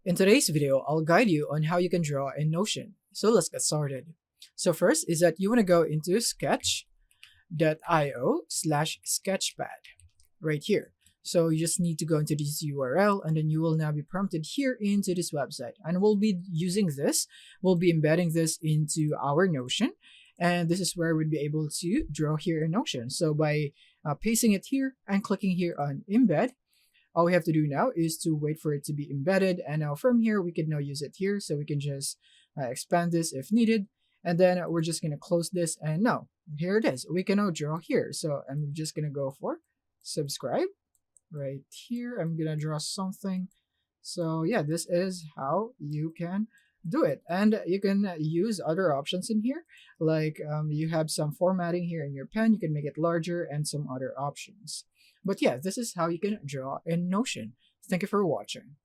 In today's video, I'll guide you on how you can draw in Notion. So let's get started. So first is that you want to go into sketch.io/sketchpad right here. So you just need to go into this URL and then you will now be prompted here into this website. And we'll be using this, we'll be embedding this into our Notion. And this is where we'd be able to draw here in Notion. So by pasting it here and clicking here on embed, all we have to do now is to wait for it to be embedded, and now from here we can now use it here, so we can just expand this if needed, and then we're just going to close this, and now here it is. We can now draw here. So I'm just going to go for subscribe right here. I'm going to draw something. So yeah, this is how you can do it, and you can use other options in here, like you have some formatting here in your pen. You can make it larger and some other options. But yeah, this is how you can draw in Notion. Thank you for watching.